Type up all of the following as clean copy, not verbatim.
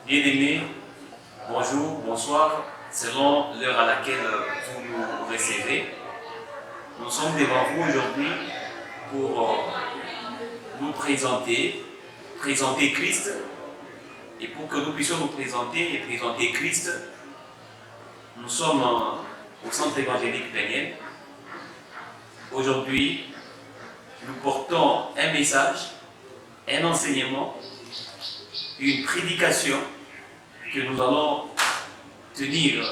Bien-aimés, bonjour, bonsoir, selon l'heure à laquelle vous nous recevez. Nous sommes devant vous aujourd'hui pour nous présenter Christ. Et pour que nous puissions nous présenter et présenter Christ, nous sommes au centre évangélique Béniel. Aujourd'hui, nous portons un message, un enseignement, une prédication que nous allons tenir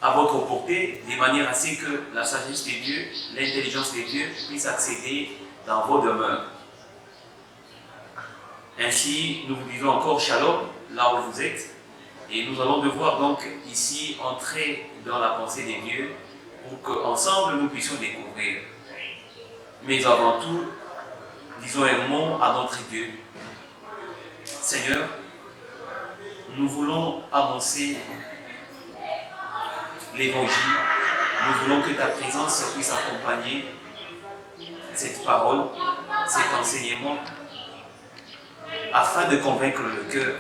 à votre portée, de manière à ce que la sagesse de Dieu, l'intelligence de Dieu puisse accéder dans vos demeures. Ainsi, nous vous disons encore shalom, là où vous êtes, et nous allons devoir donc ici entrer dans la pensée des dieux pour qu'ensemble nous puissions découvrir. Mais avant tout, disons un mot à notre Dieu. Seigneur, nous voulons annoncer l'évangile, nous voulons que ta présence puisse accompagner cette parole, cet enseignement, afin de convaincre le cœur,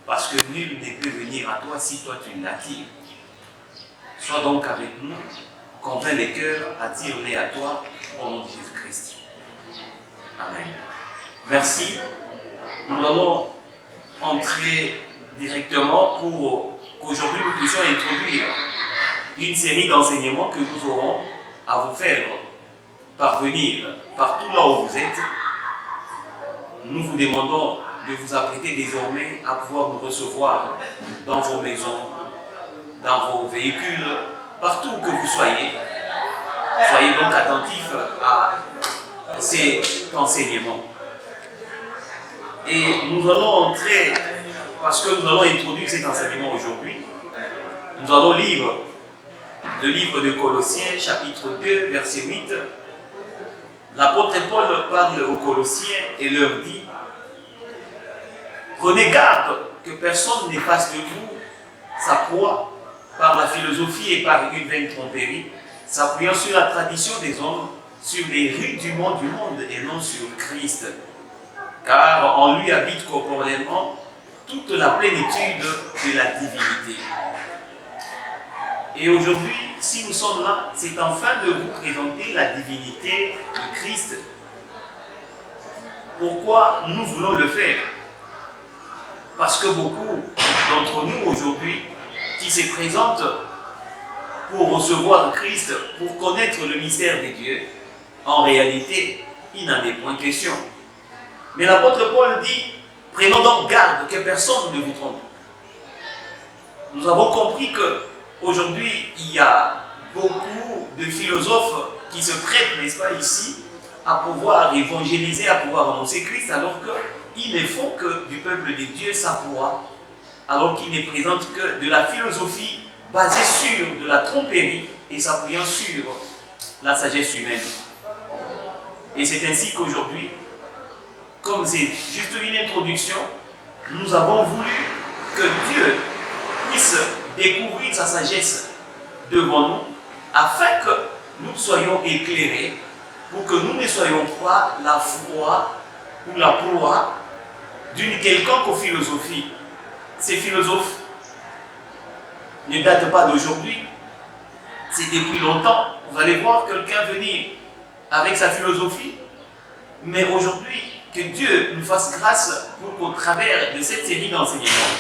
parce que nul ne peut venir à toi si toi tu l'attires. Sois donc avec nous, convainc les cœurs, attire-les à toi, au nom de Jésus-Christ. Amen. Merci. Nous allons entrer directement pour qu'aujourd'hui nous puissions introduire une série d'enseignements que nous aurons à vous faire parvenir partout là où vous êtes. Nous vous demandons de vous apprêter désormais à pouvoir nous recevoir dans vos maisons, dans vos véhicules, partout où que vous soyez. Soyez donc attentifs à cet enseignement. Et nous allons entrer, parce que nous allons introduire cet enseignement aujourd'hui, nous allons lire le livre de Colossiens, chapitre 2, verset 8. L'apôtre Paul parle aux Colossiens et leur dit: prenez garde que personne ne fasse de vous sa proie par la philosophie et par une vaine tromperie, s'appuyant sur la tradition des hommes, sur les rites du monde et non sur Christ. Car en lui habite corporellement toute la plénitude de la divinité. Et aujourd'hui, si nous sommes là, c'est afin de vous présenter la divinité de Christ. Pourquoi nous voulons le faire? Parce que beaucoup d'entre nous aujourd'hui, qui se présentent pour recevoir Christ, pour connaître le mystère de Dieu, en réalité, il n'en est point question. Mais l'apôtre Paul dit: prenons donc garde que personne ne vous trompe. Nous avons compris qu'aujourd'hui, il y a beaucoup de philosophes qui se prêtent, n'est-ce pas, ici, à pouvoir évangéliser, à pouvoir annoncer Christ, alors qu'ils ne font que du peuple de Dieu sa proie, alors qu'ils ne présentent que de la philosophie basée sur de la tromperie et s'appuyant sur la sagesse humaine. Et c'est ainsi qu'aujourd'hui, comme c'est juste une introduction, nous avons voulu que Dieu puisse découvrir sa sagesse devant nous, afin que nous soyons éclairés, pour que nous ne soyons pas la foi ou la proie d'une quelconque philosophie. Ces philosophes ne datent pas d'aujourd'hui, c'est depuis longtemps. Vous allez voir quelqu'un venir avec sa philosophie, mais aujourd'hui, que Dieu nous fasse grâce pour qu'au travers de cette série d'enseignements,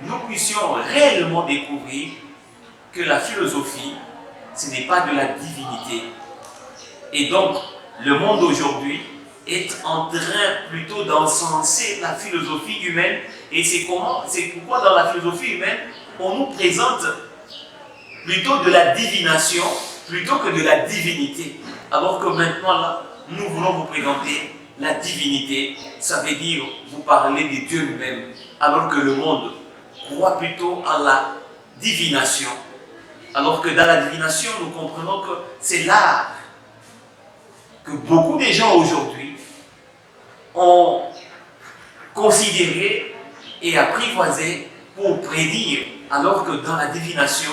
nous puissions réellement découvrir que la philosophie, ce n'est pas de la divinité. Et donc, le monde aujourd'hui est en train plutôt d'encenser la philosophie humaine. Et c'est pourquoi dans la philosophie humaine, on nous présente plutôt de la divination plutôt que de la divinité. Alors que maintenant, là, nous voulons vous présenter la divinité. Ça veut dire vous parler de Dieu lui-même. Alors que le monde croit plutôt à la divination. Alors que dans la divination, nous comprenons que c'est l'art que beaucoup de gens aujourd'hui ont considéré et apprivoisé pour prédire, alors que dans la divination,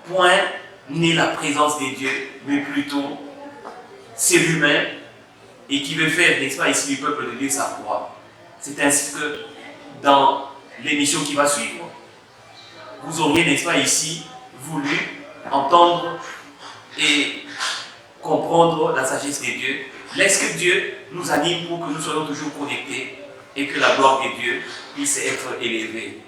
point n'est la présence de Dieu, mais plutôt c'est l'humain et qui veut faire, n'est-ce pas, ici du peuple de Dieu sa croix. C'est ainsi que dans l'émission qui va suivre, vous auriez, n'est-ce pas, ici, voulu entendre et comprendre la sagesse des dieux. Laisse que Dieu nous anime pour que nous soyons toujours connectés et que la gloire de Dieu puisse être élevée.